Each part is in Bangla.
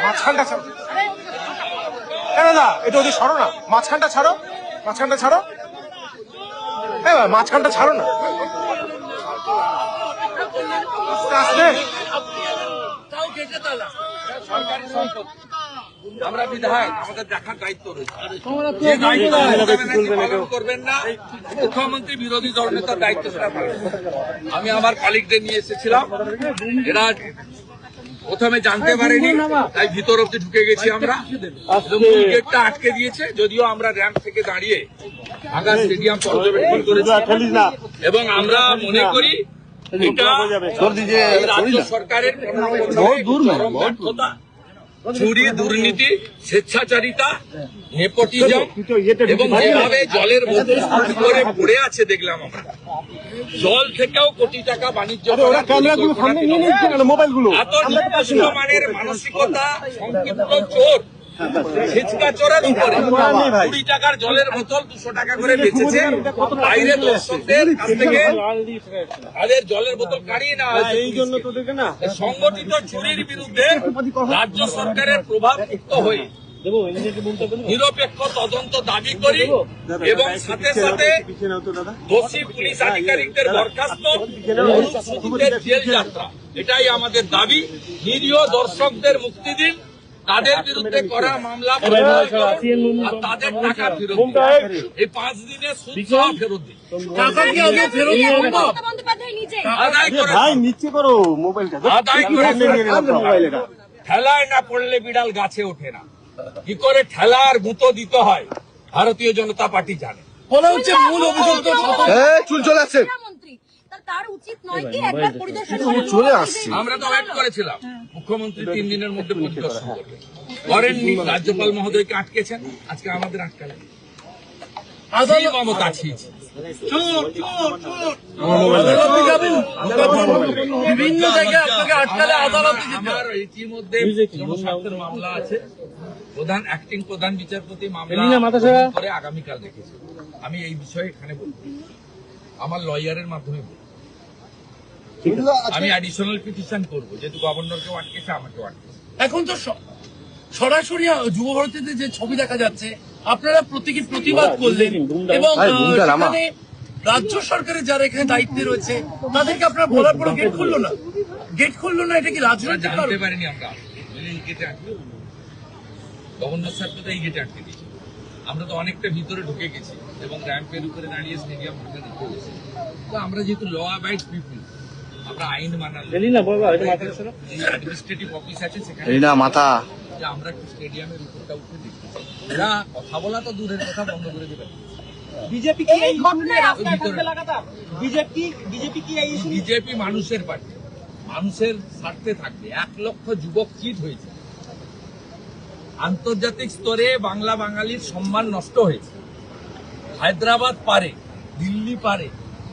মাঝখানটা ছাড়ো না, এটা ওদের সরো না, মাঝখানটা ছাড়ো, মাঝখানটা ছাড়ো, মাঝখানটা ছাড়ো না, আস্তে আমরা বিধায়ক, আমাদের দেখার দায়িত্ব রয়েছে। করবেন না মুখ্যমন্ত্রী, বিরোধী দলনেতার দায়িত্ব সেটা পালন। আমি আমার কলিগদের নিয়ে এসেছিলাম, এরা প্রথমে জানতে পারেনি, তাই ভিতর অব্দি ঢুকে গেছি আমরা। গেটটা আটকে দিয়েছে, যদিও আমরা র্যাম্প থেকে দাঁড়িয়ে ঢাকা স্টেডিয়াম পর্যবেক্ষণ করেছি এবং আমরা মনে করি এটা রাজ্য সরকারের ব্যর্থতা, চুরি, দুর্নীতি, স্বেচ্ছাচারিতা, নেপোটিজম এবং যেভাবে জলের বোতল করে পড়ে আছে দেখলাম আমরা। জল থেকেও কোটি টাকা বাণিজ্য এত নিকৃষ্ট মানের মানসিকতা, সংক্ষিপ্ত চোর, ছিচকা চোরের উপরে 20 টাকার জলের বোতল 200 টাকা করে বেচেছে। বাইরের দর্শকদের কাছ থেকে তাদের জলের বোতল কাড়িয়ে নেওয়া হয়েছে। সংগঠিত চুরির বিরুদ্ধে রাজ্য সরকারের প্রভাব মুক্ত হয়ে নিরপেক্ষ তদন্ত দাবি করি এবং সাথে সাথে দোষী পুলিশ আধিকারিকদের বরখাস্ত, অনুচ্ছেদের জেল যাত্রা, এটাই আমাদের দাবি। নিরীহ দর্শকদের মুক্তি দিন, তাদের বিরুদ্ধে করা মামলা আর তাদের টাকা ফেরত দিন। এই 5 দিনে সুদ সহ ফেরত দিন। ঠেলায় না পড়লে বিড়াল গাছে ওঠে না, কি করে ঠেলার গুঁতো দিতে হয় ভারতীয় জনতা পার্টি জানে। বলা হচ্ছে মূল অভিযোগ চুল চলে আসছে, চলে আসছে। আমরা তো ওয়েট করেছিলাম মুখ্যমন্ত্রী 3 দিনের মধ্যে পরিদর্শন করবেন, করেননি। রাজ্যপাল মহোদয়কে আটকেছেন, আজকে আমাদের আটকালেন। মমতা ছিয়েছে বিভিন্ন জায়গায় আপনাকে আটকালে আদালতে আমার ইতিমধ্যে জনস্বার্থের মামলা আছে। অ্যাক্টিং প্রধান বিচারপতি মামলা করে আগামীকাল রেখেছে। আমি এই বিষয়ে এখানে বলবো, আমার লয়ারের মাধ্যমে বলবো। আমি অ্যাডিশনাল পিটিশন করবো, যেহেতু গভর্নরকেও আটকেছে, আমাকেও আটকেছে। এখন তো সরাসরি যুব ভারতীতে যে ছবি দেখা যাচ্ছে, আপনারা প্রতীকী প্রতিবাদ করলেন এবং রাজ্য সরকারের যারা এখানে দায়িত্বে রয়েছে তাদেরকে আপনারা বলার পরে গেট খুললো না, এটা কি রাজনৈতিক? জানতে পারিনি আমরা, এই গেটে আটকে, গভর্নর স্যার তো এই গেটে আটকে দিয়েছে। আমরা তো অনেকটা ভিতরে ঢুকে গেছি এবং র্যাম্পের উপরে দাঁড়িয়ে স্টেডিয়াম ঢুকে গেছি। তো আমরা যেহেতু ল অ্যাবাইডস পিপল, আমরা আইন মানাল, অ্যাডমিনিস্ট্রেটিভ অফিস আছে সেখানে মাথা, আমরা একটু স্টেডিয়ামের উপরটা উঠে দেখতে চাই। এরা কথা বলা তো দূরের কথা, বন্ধ করে দেবে। বিজেপি মানুষের পার্টি, মানুষের স্বার্থে থাকবে। 1 লক্ষ যুবক চিট হয়েছে, আন্তর্জাতিক স্তরে বাংলা বাঙালির সম্মান নষ্ট হয়েছে। হায়দ্রাবাদ পারে, দিল্লি পারে,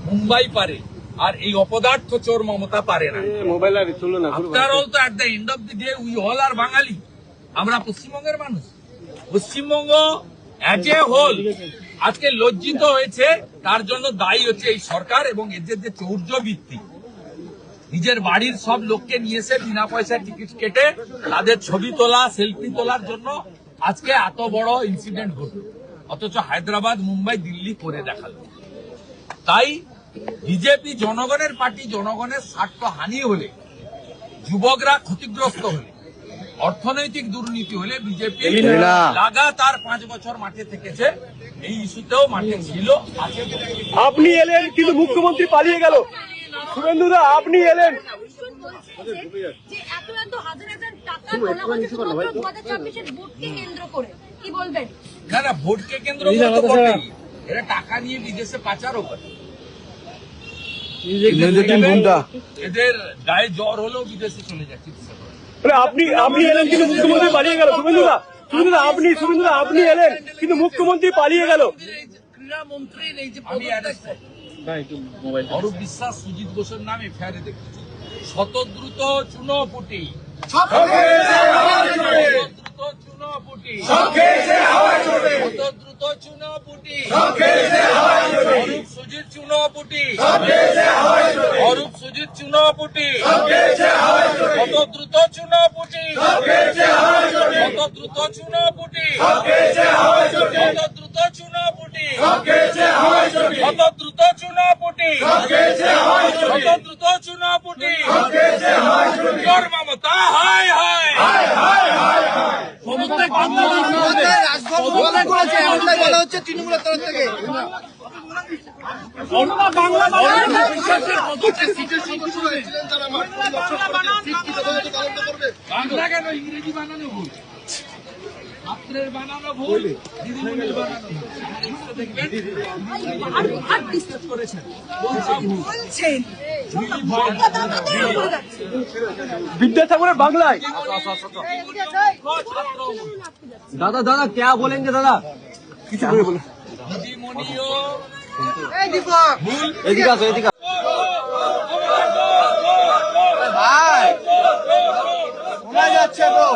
মুম্বাই পারে, আর এই অপদার্থ চোর মমতা পারে না। আফটার অল তো at the end of the day we all are Bengali. আমরা পশ্চিমবঙ্গের মানুষ। পশ্চিমবঙ্গ অ্যাজ এ হোল আজকে লজ্জিত হয়েছে, তার জন্য দায়ী হচ্ছে এই সরকার এবং এদের যে চৌর্যবৃত্তি। নিজের বাড়ির সব লোককে নিয়ে এসে বিনা পয়সায় টিকিট কেটে তাদের ছবি তোলা, সেলফি তোলার জন্য আজকে এত বড় ইনসিডেন্ট ঘটল, অথচ হায়দ্রাবাদ, মুম্বাই, দিল্লি করে দেখালো। তাই বিজেপি জনগণের পার্টি, জনগণের স্বার্থ হানি হলে, যুবকরা ক্ষতিগ্রস্ত হলে, অর্থনৈতিক দুর্নীতি হলে বিজেপি লাগাতার 5 বছর মাঠে থেকেছে। এই ইস্যুতেও মাঠে ছিল, আছে। আপনি এলেন কিন্তু মুখ্যমন্ত্রী পালিয়ে গেল। শুভেন্দুদা, আপনি এলেন, না ভোটকে কেন্দ্র করে এরা টাকা নিয়ে বিদেশে পাচারও করে। এদের গায়ে জ্বর হলেও বিদেশে চলে যায় চিকিৎসা করে। আপনি এলেন কিন্তু মুখ্যমন্ত্রী পালিয়ে গেল। শুভেন্দুদা, আপনি এলেন কিন্তু মুখ্যমন্ত্রী পালিয়ে গেল। ক্রীড়ামন্ত্রীর এই যে অরূপ বিশ্বাস, সুজিত ঘোষের নাম এফআইআরে দেখেছি। শতদ্রুত চুনোপুটি, চুনাপুটি সব খেয়েছে হাওয়ায় চলবে, কত দ্রুত চুনাপুটি সব খেয়েছে হাওয়ায় চলবে, অরূপ সুজিত চুনাপুটি সব খেয়েছে হাওয়ায় চলবে, অরূপ সুজিত চুনাপুটি সব খেয়েছে হাওয়ায় চলবে, কত দ্রুত চুনাপুটি সব খেয়েছে হাওয়ায় চলবে, কত দ্রুত চুনাপুটি সব খেয়েছে হাওয়ায় চলবে, কত দ্রুত চুনাপুটি সব খেয়েছে হাওয়ায় চলবে, কত দ্রুত চুনাপুটি সব খেয়েছে হাওয়ায় চলবে, কত দ্রুত চুনাপুটি সব খেয়েছে হাওয়ায় চলবে, চোর মমতা হায় হায় হায় হায় হায় হায়। রাজভবন করেছে এমনটাই বলা হচ্ছে তৃণমূলের তরফ থেকে। বাংলা কেন ইংরেজি বানানো ভুল, আপনার বানানো ভুল, দিদিমণির বানানো ভুল। দেখবেন করেছেন বিদ্যাসাগরের বাংলায় দাদা দাদা क्या बोलेंगे দাদা কিছু করে বলো দিদিমণিও এদিকে আসো এদিকে ভাই শোনা যাচ্ছে তো।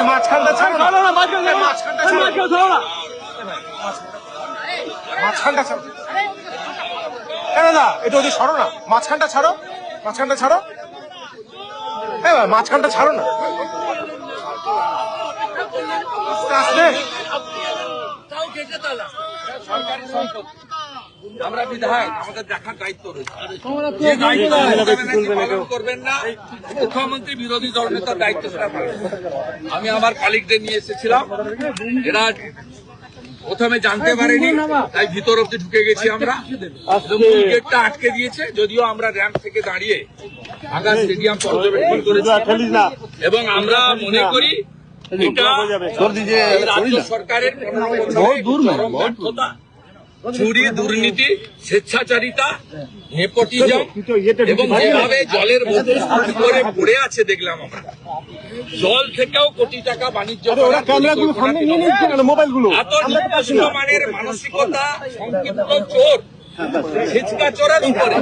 মাঝখানটা ছাড়ো না, না মাঝখানে মাঝখানটা ছাড়ো, ধরো না মাঝখানটা ছাড়ো। দাদা এটা ওদের সরো না, মাঝখানটা ছাড়ো, মাঝখানটা ছাড়ো, মাঝখানটা ছাড়ো না, আস্তে আস্তে। তাও কেটে তালা সরকারি সম্পত্তি, আমরা বিধায়ক, আমাদের দেখার দায়িত্ব রয়েছে। যে দায়িত্ব পালন করবেন না, মুখ্যমন্ত্রী বিরোধী দলনেতার দায়িত্ব সেটা পালন করবেন। আমি আমার কলিগদের নিয়ে এসেছিলাম, এরা প্রথমে জানতে পারেনি, তাই ভিতর অব্দি ঢুকে গেছি আমরা। মূল গেটটা আটকে দিয়েছে, যদিও আমরা র্যাম্প থেকে দাঁড়িয়ে ঢাকা স্টেডিয়াম পর্যবেক্ষণ করেছি এবং আমরা মনে করি এটা এই রাজ্য সরকারের 15 বছরের চরম ব্যর্থতা, চুরি, দুর্নীতি, স্বেচ্ছাচারিতা, নেপোটিজম এবং যেভাবে জলের বোতল চুরি করে পড়ে আছে দেখলাম আমরা। জল থেকেও কোটি টাকা বাণিজ্য করার পরিকল্পনা, মোবাইলগুলো এত নিকৃষ্ট মানের মানসিকতা, সংক্ষিপ্ত চোর, ছিচকা চোরের উপরে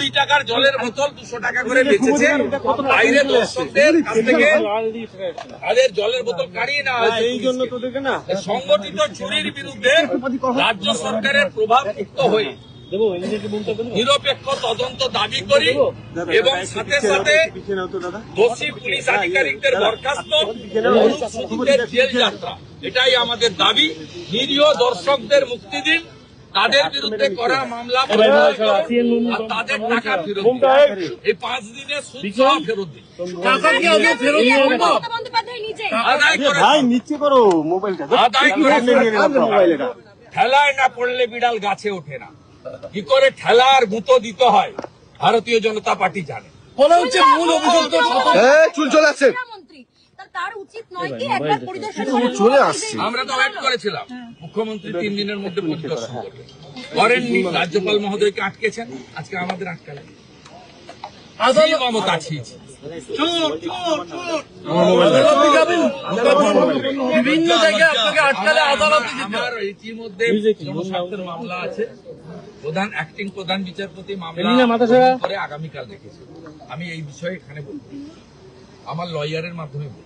20 টাকার জলের বোতল 200 টাকা করে বেচেছে, বাইরে দর্শকদের কাছ থেকে তাদের জলের বোতল কাড়িয়ে নেওয়া হয়েছে। এই জন্য তো দেখে না সংগঠিত চুরির বিরুদ্ধে রাজ্য সরকারের প্রভাবমুক্ত হয়ে নিরপেক্ষ তদন্ত দাবি করি এবং সাথে সাথে দোষী পুলিশ আধিকারিকদের বরখাস্ত, অনুসূচিতের জেল যাত্রা, এটাই আমাদের দাবি। নিরীহ দর্শকদের মুক্তি দিন, তাদের বিরুদ্ধে করা মামলা প্রত্যাহার করুন, আর তাদের টাকা ফেরত দিন। এই 5 দিনে সুদ সহ ফেরত দিন। টাকা কি আগে ফেরত দিব? আদায় করে ভাই নিচে করো মোবাইলটা আদায় করে মোবাইলটা ঠেলায় না পড়লে বিড়াল গাছে ওঠে না, কি করে ঠেলার গুঁতো দিতে হয় ভারতীয় জনতা পার্টি জানে। চুল চলে আসছে। তার উচিত নয় কি একবার পরিদর্শন চলে আসছে। আমরা তো ওয়েট করেছিলাম মুখ্যমন্ত্রী 3 দিনের মধ্যে পরিদর্শন করবে, করেননি। রাজ্যপাল মহোদয়কে আটকেছেন, আজকে আমাদের আটকালেন। মমতা ছিছি বিভিন্ন জায়গায় আপনাকে আটকালে আদালতে আমার ইতিমধ্যে জনস্বার্থের মামলা আছে, প্রধান অ্যাক্টিং প্রধান বিচারপতি মামলা করে আগামীকাল রেখেছে। আমি এই বিষয়ে এখানে বলবো, আমার লয়ারের মাধ্যমে বলবো।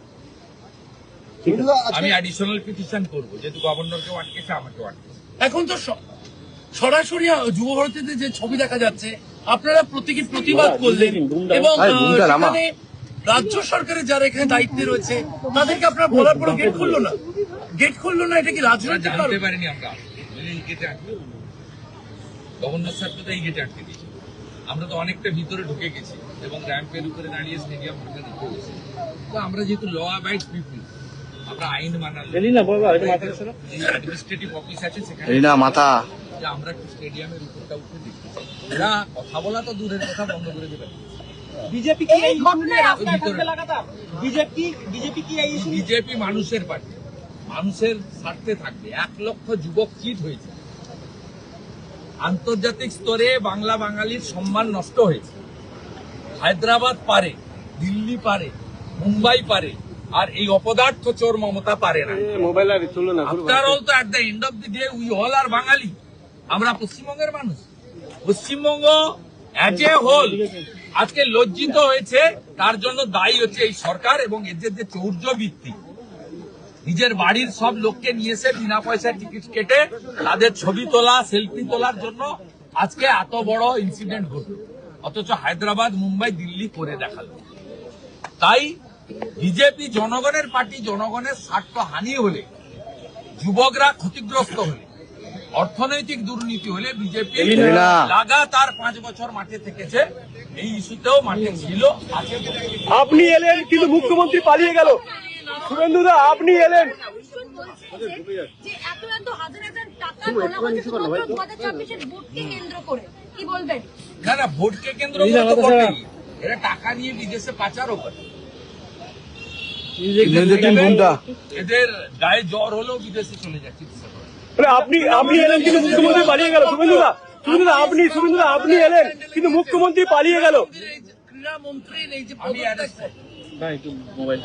আমি অ্যাডিশনাল পিটিশন করবো, যেহেতু গভর্নরকেও আটকেছে, আমাকেও আটকেছে। এখন তো সরাসরি যুব ভারতীতে যে ছবি দেখা যাচ্ছে, আপনারা প্রতীকী প্রতিবাদ করলেন এবং সেখানে রাজ্য সরকারের যারা এখানে দায়িত্বে রয়েছে তাদেরকে আপনারা বলার পরে গেট খুললো না, এটা কি রাজনৈতিক জানতে পারিনি আমরা, এই গেটে আটকে গভর্নর স্যার তো এই গেটে আটকে দিয়েছে। আমরা তো অনেকটা ভিতরে ঢুকে গেছি এবং র্যাম্পের উপরে দাঁড়িয়ে স্টেডিয়াম ভাঙা ঢুকে গেছি। তো আমরা যেহেতু ল অ্যাবাইড পিপল, আমরা আইন মানার অ্যাডমিনিস্ট্রেটিভ অফিস আছে সেখানে মাথা যে আমরা একটু স্টেডিয়ামের উপরটা উঠে দেখি, এরা কথা বলা তো দূরের কথা, বন্ধ করে দেবে। বিজেপি কি এই ঘটনায় রাস্তায় থাকবে লাগাতার? বিজেপি কি এই বিজেপি মানুষের পার্টি, মানুষের স্বার্থে থাকবে। 1 লক্ষ যুবক চিট হয়েছে, আন্তর্জাতিক স্তরে বাংলা বাঙালির সম্মান নষ্ট হয়েছে। হায়দ্রাবাদ পারে, দিল্লি পারে, মুম্বাই পারে, আর এই অপদার্থ চোর মমতা পারে না। মোবাইল আর চলো না আফটার অল তো at the end of the day we all are Bengali, আমরা পশ্চিমবঙ্গের মানুষ। পশ্চিমবঙ্গ অ্যাজ এ হোল আজকে লজ্জিত হয়েছে, তার জন্য দায়ী হচ্ছে এই সরকার এবং এদের যে চৌর্যবৃত্তি। নিজের বাড়ির সব লোককে নিয়ে এসে বিনা পয়সায় টিকিট কেটে তাদের ছবি তোলা, সেলফি তোলার জন্য আজকে এত বড় ইনসিডেন্ট ঘটল, অথচ হায়দ্রাবাদ, মুম্বাই, দিল্লি করে দেখালো। তাই বিজেপি জনগণের পার্টি, জনগণের স্বার্থ হানি হলে, যুবকরা ক্ষতিগ্রস্ত হলে, অর্থনৈতিক দুর্নীতি হলে বিজেপি লাগাতার 5 বছর মাঠে থেকেছে। এই ইস্যুতেও মাঠে ছিল, আছে। আপনি এলেন কিন্তু মুখ্যমন্ত্রী পালিয়ে গেল। শুভেন্দুদা আপনি এলেন, যে এত এত হাজার হাজার টাকা তোলা হচ্ছে শুধুমাত্র 2024 ভোটকে কেন্দ্র করে, কি বলবেন? না, ভোটকে কেন্দ্র করে তো বটেই। এরা টাকা নিয়ে বিদেশে পাচারও করে। এদের গায়ে জ্বর হলেও বিদেশে চলে যায় চিকিৎসা করে। আপনি এলেন কিন্তু মুখ্যমন্ত্রী পালিয়ে গেল। শুভেন্দুদা আপনি এলেন কিন্তু মুখ্যমন্ত্রী পালিয়ে গেল। ক্রীড়া মন্ত্রীর এই যে আমি arrest করি।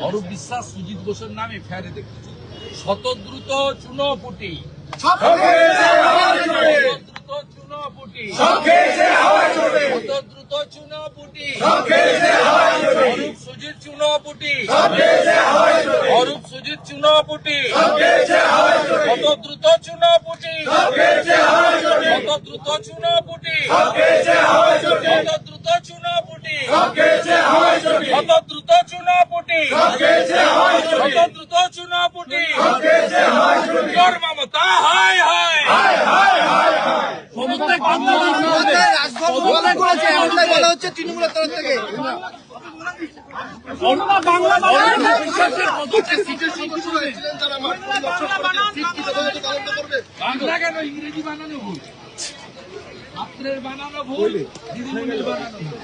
অরূপ বিশ্বাস, সুজিত বোসের নামে এফআইআরে দেখেছি। শতদ্রুত চুনোপুটি, শতদ্রুত চুনোপুটি, শতদ্রুত চুনোপুটি, অরূপ সুজিত চুনোপুটি, অরূপ সুজিত চুনোপুটি, শতদ্রুত চুনোপুটি, শতদ্রুত চুনোপুটি, শতদ্রুত চুনোপুটি, শতদ্রুত চুনাপুটি, শতদ্রুত চুনাপুটি, চোর মমতা হায় হায়। সমস্ত বাংলাদেশ রাজভবন দখল করেছে এমনটাই বলা হচ্ছে তৃণমূলের তরফ থেকে। বিশ্বাসের পদকে সিটের সদস্য হয়েছিলেন যারা মাঠে দর্শক করেছেন, সিট কি যথাযথ তদন্ত করবে? বাংলা কেন, ইংরেজি বানানো ভুল, আপনার বানানো ভুল, দিদিমণির বানানো ভুল।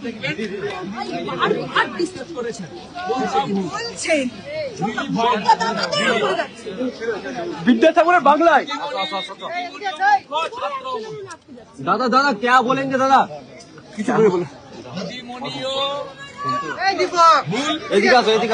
দেখবেন আর ডিসকাস করেছেন বলছেন বিদ্যাসাগরের বাংলায়। ছাত্র দাদা क्या बोलेंगे दादा? কিছু করে বলুন। দিদিমণিও এই দীপক ভুল। এদিকে আসো, এদিকে